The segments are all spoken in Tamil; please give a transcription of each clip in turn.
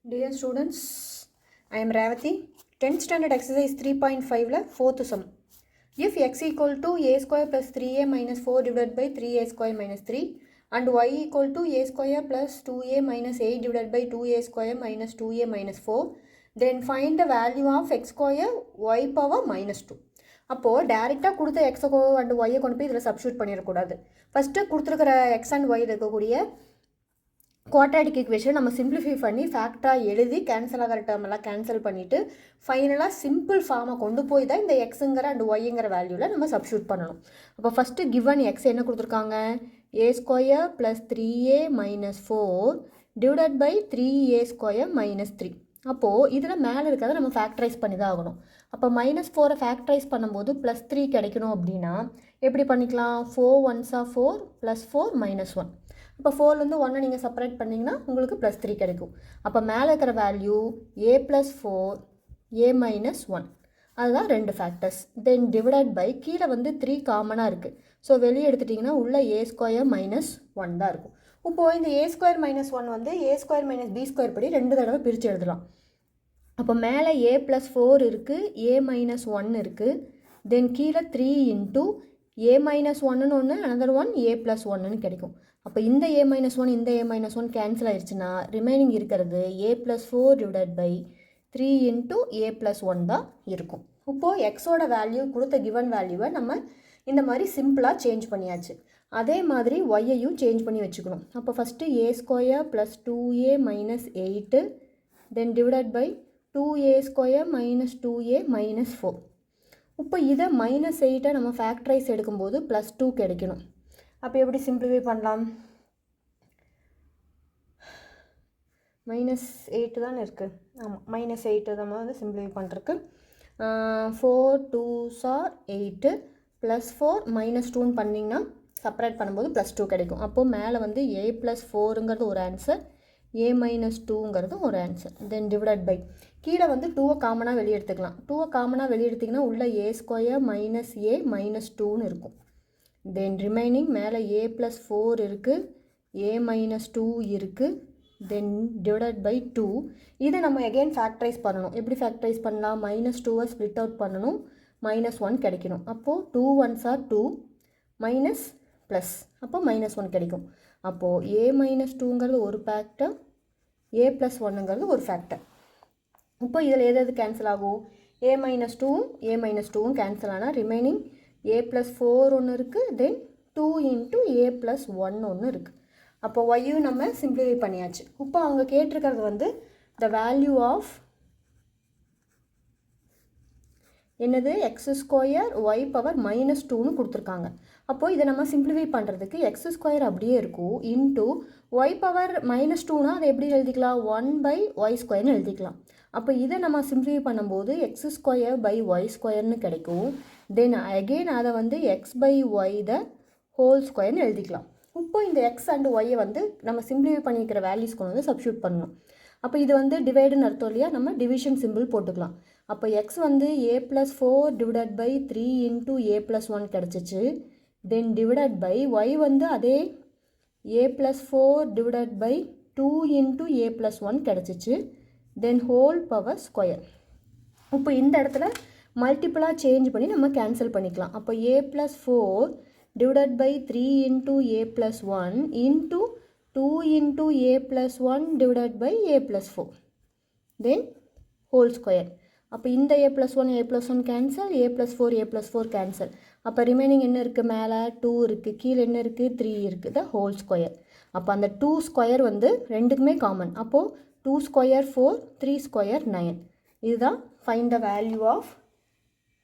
Dear students, I am Ravati. 10th standard exercise 3.5 la 4th sum. If x equal to a square plus 3a minus 4 divided by 3a square minus 3 and y equal to a square plus 2a minus 8 divided by 2a square minus 2a minus 4, then find the value of x square y power minus 2. அப்போது டேரெக்டாக கொடுத்த எக்ஸை அண்ட் ஒய்யை கொண்டு போய் இதில் சப்ஸ்டியூட் பண்ணிடக்கூடாது. ஃபஸ்ட்டு கொடுத்துருக்கிற எக்ஸ் அண்ட் ஒய் இருக்கக்கூடிய குவாட்ராட்டிக் ஈக்குவேஷன் நம்ம சிம்பிளிஃபை பண்ணி ஃபேக்டாக எழுதி கேன்சல் ஆகிற டேர்ம் எல்லாம் கேன்சல் பண்ணிவிட்டு ஃபைனலாக சிம்பிள் ஃபார்மை கொண்டு போய் தான் இந்த எக்ஸுங்கிற அண்ட் ஒய்ங்கிற வேல்யூவில் நம்ம சப்ஸ்டியூட் பண்ணணும். அப்போ ஃபஸ்ட்டு கிவன் எக்ஸ் என்ன கொடுத்துருக்காங்க, a square plus 3a minus 4 divided by 3a square minus 3. அப்போது இதில் மேலே இருக்கிறத நம்ம ஃபேக்டரைஸ் பண்ணி தான் ஆகணும். அப்போ -4 ஃபேக்டரைஸ் பண்ணும்போது +3 கிடைக்கணும் அப்படின்னா எப்படி பண்ணிக்கலாம், 4 1s are 4 + 4 -1. அப்போ 4லேருந்து 1 நீங்கள் செப்பரேட் பண்ணிங்கன்னா உங்களுக்கு +3 கிடைக்கும். அப்போ மேலே இருக்கிற வேல்யூ a + 4 a - 1, அதுதான் 2 ஃபேக்டர்ஸ். தென் டிவைடட் பை கீழே வந்து 3 காமனாக இருக்குது. ஸோ வெளியே எடுத்துட்டிங்கன்னா உள்ள a ஸ்கொயர் -1 தான் இருக்கும். இப்போது இந்த a ஸ்கொயர் -1 வந்து a ஸ்கொயர் - b ஸ்கொயர் படி 2 தடவை பிரித்து எழுதலாம். அப்போ மேலே a + 4 இருக்குது, a - 1 இருக்குது. தென் கீழே 3 இன்ட்டு a - 1ன்னு ஒன்று, another one a + 1ன்னு கிடைக்கும். அப்போ இந்த a - 1 இந்த a - 1 கேன்சல் ஆயிடுச்சுன்னா ரிமைனிங் இருக்கிறது a + 4 divided by 3 into a + 1 தான் இருக்கும். இப்போது எக்ஸோட வேல்யூ கொடுத்த கிவன் வேல்யூவை நம்ம இந்த மாதிரி சிம்பிளாக சேஞ்ச் பண்ணியாச்சு. அதே மாதிரி ஒய்யையும் சேஞ்ச் பண்ணி வச்சுக்கணும். அப்போ first a square plus 2a minus 8 then divided by 2a square minus 2a minus 4. இப்போ இதை -8 நம்ம ஃபேக்டரைஸ் எடுக்கும்போது +2 கிடைக்கணும். அப்போ எப்படி சிம்பிளிஃபை பண்ணலாம், -8 தானே இருக்குது. ஆமாம், -8 நம்ம வந்து சிம்பிளிஃபை பண்ணுறதுக்கு 4 2s are 8 + 4 -2ன்னு பண்ணிங்கன்னா செப்பரேட் பண்ணும்போது +2 கிடைக்கும். அப்போது மேலே வந்து a + 4ங்கிறது ஒரு ஆன்சர், a - 2ங்கிறது ஒரு ஆன்சர். தென் டிவைடட் பை கீழே வந்து 2வை காமனாக வெளியே எடுத்துக்கலாம். 2வை காமனாக வெளியே எடுத்திங்கன்னா உள்ள a ஸ்கொயர் மைனஸ் a - 2ன்னு இருக்கும். தென் ரிமைனிங் மேலே a + 4 இருக்குது, a - 2 இருக்குது. Then divided by 2. இதை நம்ம எகெயின் ஃபேக்டரைஸ் பண்ணணும். எப்படி ஃபேக்டரைஸ் பண்ணலாம், -2வை ஸ்ப்ளிட் அவுட் பண்ணணும், -1 கிடைக்கணும். அப்போது 2 1s are 2 மைனஸ் ப்ளஸ், அப்போ -1 கிடைக்கும். அப்போது a - 2ங்கிறது ஒரு ஃபேக்டர், a + 1ங்கிறது ஒரு ஃபேக்டர். இப்போ இதில் எது கேன்சல் ஆகும், a - 2வும் a - 2வும் கேன்சல் ஆனால் ரிமைனிங் a + 4 ஒன்று இருக்குது, தென் 2 இன்ட்டு a + 1 ஒன்று இருக்குது. அப்போ ஒய்யும் நம்ம சிம்பிளிஃபை பண்ணியாச்சு. இப்போ அவங்க கேட்டிருக்கிறது வந்து த வேல்யூ ஆஃப் என்னது, எக்ஸ் ஸ்கொயர் ஒய் பவர் -2ன்னு கொடுத்துருக்காங்க. அப்போது இதை நம்ம சிம்பிளிஃபை பண்ணுறதுக்கு எக்ஸ் ஸ்கொயர் அப்படியே இருக்கும், இன்ட்டு ஒய் பவர் -2னா அதை எப்படி எழுதிக்கலாம், 1/y² எழுதிக்கலாம். அப்போ இதை நம்ம சிம்பிளிஃபை பண்ணும்போது எக்ஸ் ஸ்கொயர் பை ஒய் ஸ்கொயர்னு கிடைக்கும். தென் அகெயின் அதை வந்து x/y த ஹோல் ஸ்கொயர்னு எழுதிக்கலாம். இப்போ இந்த எக்ஸ் அண்ட் ஒய்யை வந்து நம்ம சிம்பிளிஃபை பண்ணிக்கிற வேல்யூஸ் கொண்டு வந்து சப்ஸ்டியூட் பண்ணணும். அப்போ இது வந்து டிவைடுன்னு அர்த்தம் இல்லையா, நம்ம டிவிஷன் சிம்பிள் போட்டுக்கலாம். அப்போ எக்ஸ் வந்து a + 4 divided by 3 into a + 1 கிடச்சிச்சு. தென் டிவைடட் பை ஒய் வந்து அதே a + 4 divided by 2 into a + 1 கிடச்சிச்சு. Then whole power square. இப்போ இந்த இடத்துல மல்டிப்புளாக சேஞ்ச் பண்ணி நம்ம கேன்சல் பண்ணிக்கலாம். அப்போ a + 4 divided by 3 into a + 1 into 2 into a + 1 divided by a + 4 then whole square. அப்போ இந்த a + 1 a + 1 cancel, a + 4 a + 4 cancel. அப்போ ரிமைனிங் என்ன இருக்குது, மேலே 2 இருக்குது, கீழே என்ன இருக்குது, 3 இருக்குது, த ஹோல் ஸ்கொயர். அப்போ அந்த 2 ஸ்கொயர் வந்து ரெண்டுக்குமே காமன். அப்போது 2 ஸ்கொயர் 4, 3 ஸ்கொயர் 9. இதுதான் find the value of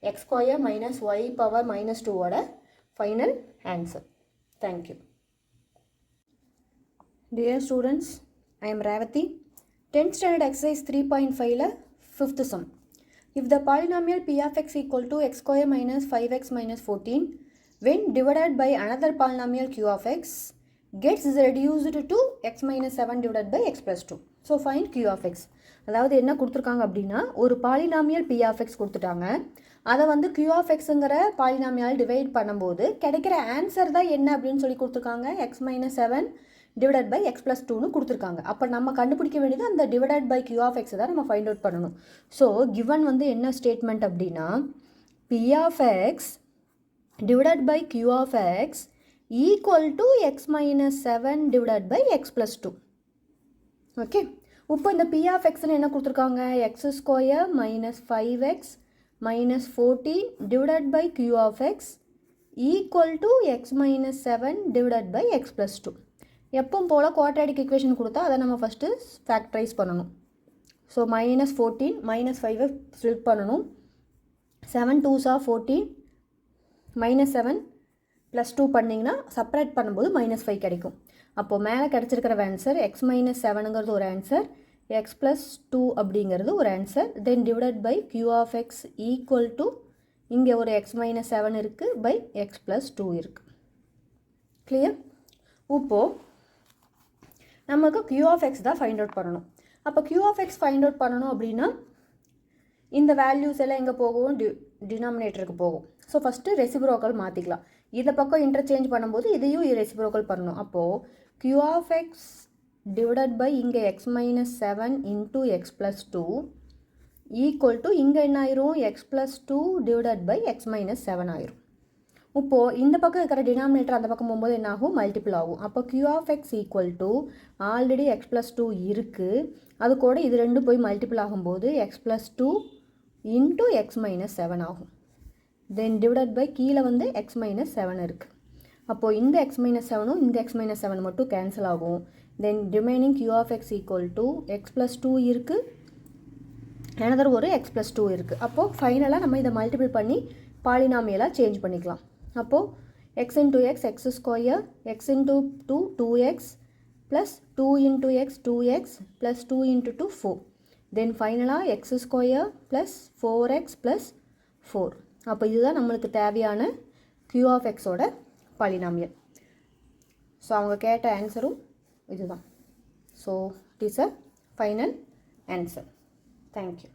x square minus y power -2ஓட final answer. Thank you. Dear students, I am Ravati. 10th standard exercise 3.5 la 5th sum. If the polynomial p of x equal to x square minus 5x minus 14 when divided by another polynomial q of x gets reduced to x minus 7 divided by x plus 2. So find q of x. அதாவது என்ன கொடுத்துருக்காங்க அப்படின்னா, ஒரு பாலினாமியல் p of x கொடுத்துட்டாங்க. அதை வந்து q of xங்கிற பாலினாமியால் டிவைட் பண்ணும்போது கிடைக்கிற ஆன்சர் தான் என்ன அப்படின்னு சொல்லி கொடுத்துருக்காங்க, x minus 7 divided by x plus டூன்னு கொடுத்துருக்காங்க. அப்போ நம்ம கண்டுபிடிக்க வேண்டியது அந்த டிவைடட் பை கியூ ஆஃப் எக்ஸை தான் நம்ம ஃபைண்ட் அவுட் பண்ணணும். ஸோ கிவன் வந்து என்ன ஸ்டேட்மெண்ட் அப்படின்னா p of x divided by q of x equal to x minus 7 divided by x plus 2. Okay, இப்போ இந்த பி ஆஃப் எக்ஸ்னு என்ன கொடுத்துருக்காங்க, x square minus 5x minus 14 divided by q of x equal to x minus 7 divided by x plus 2. எப்பவும் போல் குவாட்ராடிக் ஈக்குவேஷன் கொடுத்தா அதை நம்ம ஃபஸ்ட்டு ஃபேக்டரைஸ் பண்ணணும். ஸோ மைனஸ் 14 மைனஸ் 5 ஸ்ப்ளிட் பண்ணணும். 7 2s are 14 மைனஸ் 7 ப்ளஸ் 2 பண்ணிங்கன்னா செப்பரேட் பண்ணும்போது மைனஸ் 5 கிடைக்கும். அப்போது மேலே கிடச்சிருக்கிற ஆன்சர் எக்ஸ் மைனஸ் 7ங்கிறது ஒரு ஆன்சர், எக்ஸ் ப்ளஸ் 2 அப்படிங்கிறது ஒரு answer. Then divided by q of x equal to இங்கே ஒரு எக்ஸ் மைனஸ் 7 இருக்குது பை எக்ஸ் ப்ளஸ் 2 இருக்குது. கிளியர்? இப்போது நமக்கு கியூ ஆஃப் எக்ஸ் தான் ஃபைண்ட் அவுட் பண்ணணும். அப்போ q of x find out பண்ணணும் அப்படின்னா இந்த வேல்யூஸ் எல்லாம் எங்கே போகும், டினாமினேட்டருக்கு போகும். ஸோ ஃபஸ்ட்டு ரெசிப்ரோக்கல் மாற்றிக்கலாம். இதை பக்கம் இன்டர்சேஞ்ச் பண்ணும்போது இதையும் ரெசிப்ரோக்கல் பண்ணணும். அப்போது q of x divided by இங்கே x minus 7 into x plus 2 equal to இங்கே என்ன ஆயிரும், x plus 2 divided by x minus 7 ஆயிரும். இப்போது இந்த பக்கம் இருக்கிற டினாமினேட்டர் அந்த பக்கம் போகும்போது என்ன ஆகும், மல்டிபிள் ஆகும். அப்போ q of x equal to already x plus 2 இருக்குது, அது கூட இது ரெண்டும் போய் மல்டிபிள் ஆகும்போது x plus 2 into x minus 7 ஆகும். தென் டிவைடட் பை கீழே வந்து எக்ஸ் மைனஸ் 7 இருக்குது. அப்போது இந்த எக்ஸ் மைனஸ் 7ம் இந்த எக்ஸ் மைனஸ் 7 மட்டும் கேன்சல் ஆகும். Then remaining q of x equal to x plus 2 இருக்குது, another ஒரு எக்ஸ் ப்ளஸ் 2 இருக்குது. அப்போது ஃபைனலாக நம்ம இதை மல்டிபிள் பண்ணி பாலினாமியலாக சேஞ்ச் பண்ணிக்கலாம். அப்போது X into X X square, X into 2 2x plus 2 into X 2x plus 2 into 2 4. தென் ஃபைனலாக X square plus 4x plus 4. அப்போ இதுதான் நம்மளுக்கு தேவையான கியூ ஆஃப் எக்ஸோட பாலினாமியல். ஸோ அவங்க கேட்ட ஆன்சரும் இதுதான். So it is a final answer. Thank you.